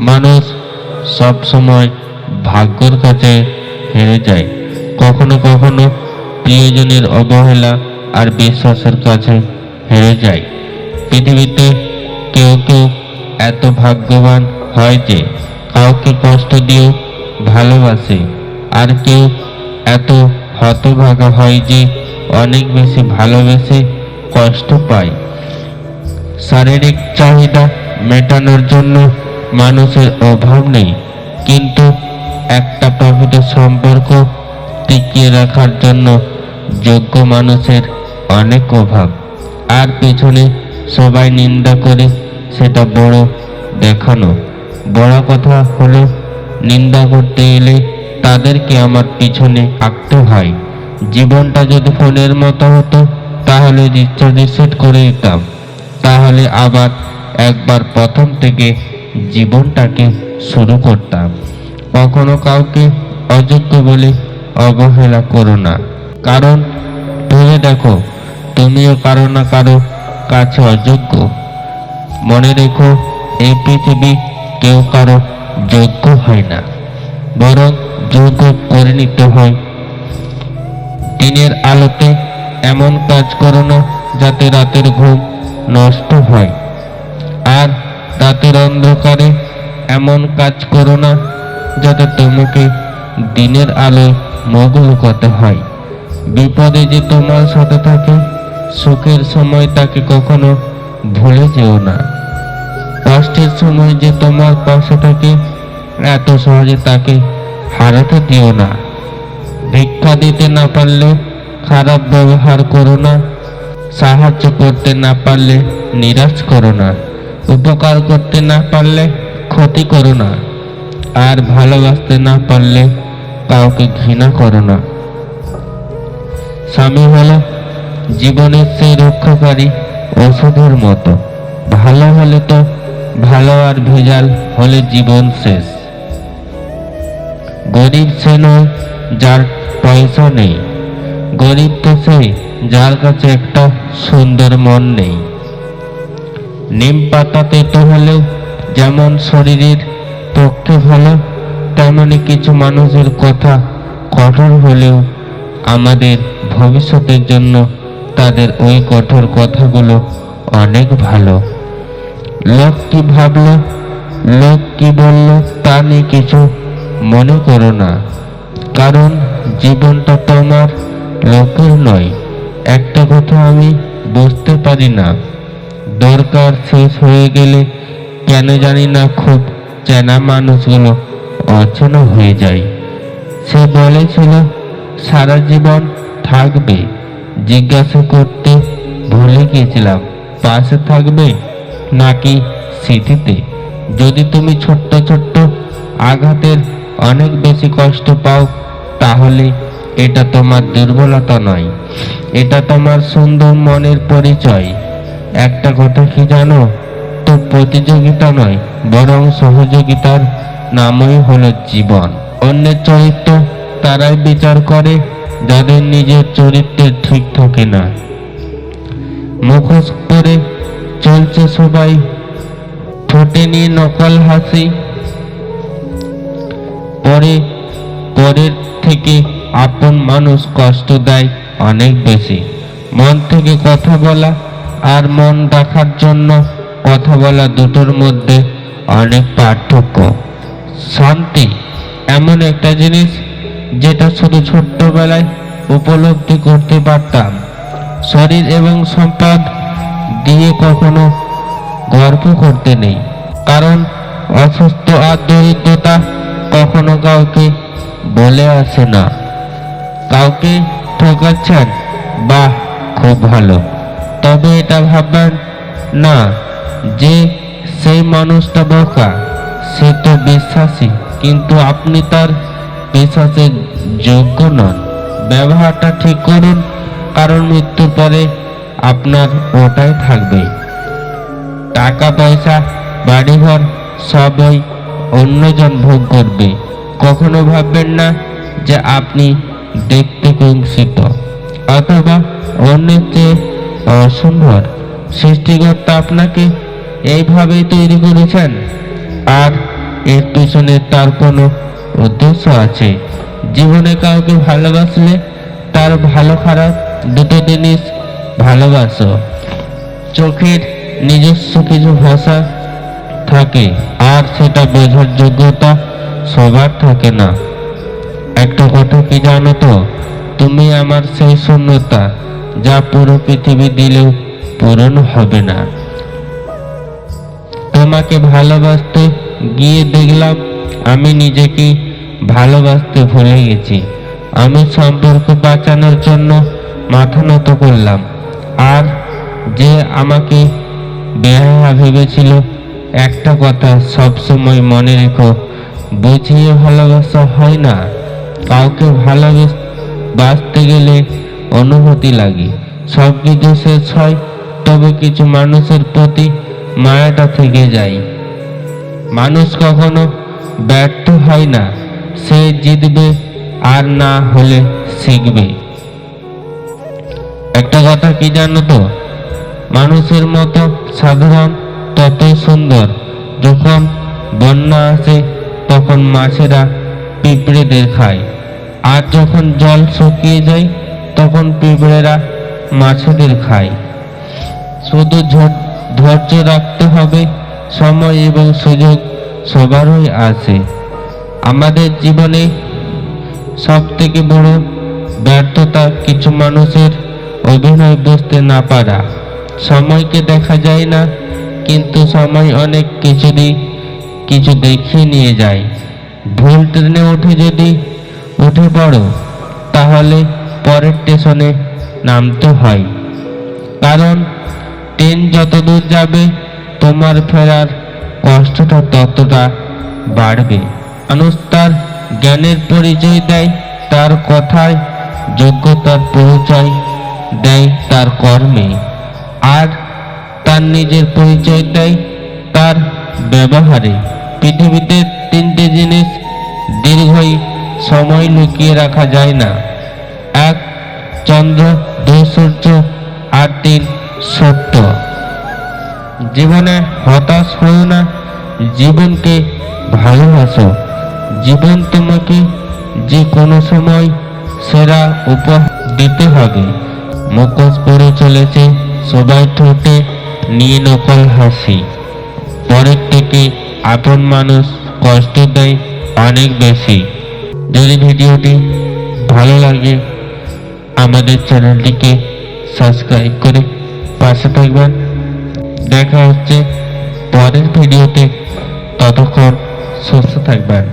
মানুষ সব সময় ভাগ্যের কাছে হেরে যায়, কখনো কখনো প্রিয়জনের অবহেলা আর বিশ্বাসের কাছে হেরে যায়। পৃথিবীতে কেউ কেউ এত ভাগ্যবান হয় যে কাউকে কষ্ট দিয়েও ভালোবাসে, আর কেউ এত হতভাগা হয় যে অনেক বেশি ভালোবেসে কষ্ট পায়। শারীরিক চাহিদা মেটানোর জন্য মানুষের অভাব নেই, কিন্তু একটা প্রকৃত সম্পর্ক টিকিয়ে রাখার জন্য যোগ্য মানুষের অনেক অভাব। আর পেছনে সবাই নিন্দা করে সেটা বড় দেখানো। বড় কথা হলো, নিন্দা করতে এলে তাদেরকে আমার পিছনে থাকতে হয়। জীবনটা যদি ফোনের মতো হতো তাহলে রিচার্জ সেট করে দিতাম, তাহলে আবার একবার প্রথম থেকে জীবনটাকে শুরু করতাম। কখনো কাউকে অযোগ্য বলে অবহেলা করো না, কারণ ভেবে দেখো তুমিও কারো না কারো কাছে অযোগ্য। মনে রেখো, এই পৃথিবী কেউ কারো যোগ্য হয় না, বরং যোগ্য করে নিতে হয়। দিনের আলোতে এমন কাজ করো না যাতে রাতের ঘুম নষ্ট হয়, আর রাতের অন্ধকারে এমন কাজ করো না যাতে তোমাকে দিনের আলোয় মুখ লুকাতে হয়। বিপদে যে তোমার সাথে থাকে, সুখের সময় তাকে কখনো ভুলে যেও না। কষ্টের সময় যে তোমার পাশে থাকে, এত সহজে তাকে হারাতে দিও না। ভিক্ষা দিতে না পারলে খারাপ ব্যবহার করো না, সাহায্য করতে না পারলে নিরাশ করো না, উপকার করতে না পারলে ক্ষতি করো না, আর ভালোবাসতে না পারলে কাউকে ঘৃণা করো না। স্বামী হলো জীবনের সেই রক্ষাকারী ওষুধের মতো, ভালো হলে তো ভালো, আর ভেজাল হলে জীবন শেষ। গরিব সে নয় যার পয়সা নেই, গরিব তো সে যার কাছে একটা সুন্দর মন নেই। নিম পাতা তেতো হলেও যেমন শরীরের পক্ষে ভালো, তেমনি কিছু মানুষের কথা কঠোর হলেও আমাদের ভবিষ্যতের জন্য তাদের ওই কঠোর কথাগুলো অনেক ভালো। লোক কি ভাবলো, লোক কি বললো তা নিয়ে কিছু মনে করো না, কারণ জীবনটা তোমার, লোকের নয়। একটা কথা আমি বুঝতে পারি না, দরকার শেষ হয়ে গেলে কেন জানি না খুব চেনা মানুষগুলো অচেনা হয়ে যায়। সে বলেছিল সারা জীবন থাকবে, জিজ্ঞাসা করতে ভুলে গিয়েছিলাম পাশে থাকবে নাকি স্মৃতিতে। যদি তুমি ছোট্ট ছোট্ট আঘাতের অনেক বেশি কষ্ট পাও, তাহলে এটা তোমার দুর্বলতা নয়, এটা তোমার সুন্দর মনের পরিচয়। একটা কথা কি জানো তো, প্রতিযোগিতা নয় বরং সহযোগিতার নামই হলো জীবন। অন্যের চরিত্র তারাই বিচার করে যাদের নিজের চরিত্রের ঠিক থাকে না। মুখোশ করে চলছে সবাই, ঠোঁটে নিয়ে নকল হাসি, পরের থেকে আপন মানুষ কষ্ট দেয় অনেক বেশি। মন থেকে কথা বলা আর মন রাখার জন্য কথা বলা, দুটোর মধ্যে অনেক পার্থক্য। শান্তি এমন একটা জিনিস যেটা শুধু ছোট্টবেলায় উপলব্ধি করতে পারতাম। শরীর এবং সম্পদ দিয়ে কখনো গর্ব করতে নেই, কারণ অসুস্থ আর দরিদ্রতা কখনো কাউকে বলে আসে না। কাউকে ঠকাচ্ছেন, বাহ খুব ভালো, তবে এটা ভাববেন না যে সেই মানুষটা বোকা, সে তো বিশ্বাসী, কিন্তু আপনি তার বিশ্বাসের যোগ্য নন। ব্যবহারটা ঠিক করুন, কারণ মৃত্যুর পরে আপনার ওটাই থাকবে। টাকা পয়সা বাড়িঘর সবই অন্যজন ভোগ করবে। কখনো ভাববেন না যে আপনি দেখতে কুৎসিত অথবা অন্যের চেয়ে অসুন্দর। সৃষ্টিকর্তা আপনাকে এইভাবেই তৈরি করেছেন, আর এর পিছনে তার কোনো উদ্দেশ্য আছে। জীবনে কাউকে ভালোবাসলে তার ভালো খারাপ দুটো জিনিস ভালোবাসো। চোখের নিজস্ব কিছু ভাষা থাকে, আর সেটা বোঝার যোগ্যতা সবার থাকে না। একটা কথা কি জানো তো, তুমি আমার সেই শূন্যতা যা পুরো পৃথিবী দিলেও পূরণ হবে না। তোমাকে ভালোবাসতে গিয়ে দেখলাম আমি নিজেকে ভালোবাসতে ভুলে গেছি। আমি সম্পর্ক বাঁচানোর জন্য মাথা নত করলাম, আর যে আমাকে বেহায়া ভেবেছিল। একটা কথা সবসময় মনে রেখো, বুঝিয়ে ভালোবাসা হয় না। কাউকে ভালোবাসতে গেলে অনুভূতি লাগে, সবকিছু শেষ হয়, তবে কিছু মানুষের প্রতি মায়াটা থেকে যায়। মানুষ কখনো ব্যর্থ হয় না, সে জিতবে আর না হলে শিখবে। একটা কথা কি জানো তো, মানুষের মতো সাধারণ ততই সুন্দর। যখন বন্যা আসে তখন মাছেরা পিঁপড়েদের খায়, আর যখন জল শুকিয়ে যায় তখন পিঁপড়েরা মাছেদের খায়। শুধু ধৈর্য রাখতে হবে, সময় এবং সুযোগ সবারই আসে। আমাদের জীবনে সব থেকে বড় ব্যর্থতা কিছু মানুষের অভিনয় বুঝতে না পারা। সময়কে দেখা যায় না, কিন্তু সময় অনেক কিছু দেখিয়ে নিয়ে যায়। ভুল ট্রেনে উঠে পড়ো, তাহলে পরের স্টেশনে নামতে হয়, কারণ ট্রেন যত দূর যাবে তোমার ফেরার কষ্টটা ততটা বাড়বে। মানুষ তার জ্ঞানের পরিচয় দেয় তার কথায়, যোগ্যতার পরিচয় দেয় তার কর্মে, আর তার নিজের পরিচয় দেয় তার ব্যবহারে। পৃথিবীতে তিনটে জিনিস দীর্ঘই সময় লুকিয়ে রাখা যায় না: এক চন্দ্র, দুই সূর্য, আর তিন সত্য। জীবনে হতাশ হও না, জীবনকে ভালোবাসো। জীবন তোমাকে যে কোনো সময় সেরা উপহার দিতে হবে। মুখোশ পরে চলেছে সবাই, ঠোঁটে নিয়ে নকল হাসি। পরের থেকে আপন মানুষ কষ্ট দেয় অনেক বেশি। যদি ভিডিওটি ভালো লাগে আমাদের চ্যানেলটিকে সাবস্ক্রাইব করে পাশে থাকবেন। দেখা হচ্ছে পরের ভিডিওতে, ততক্ষণ সুস্থ থাকবেন।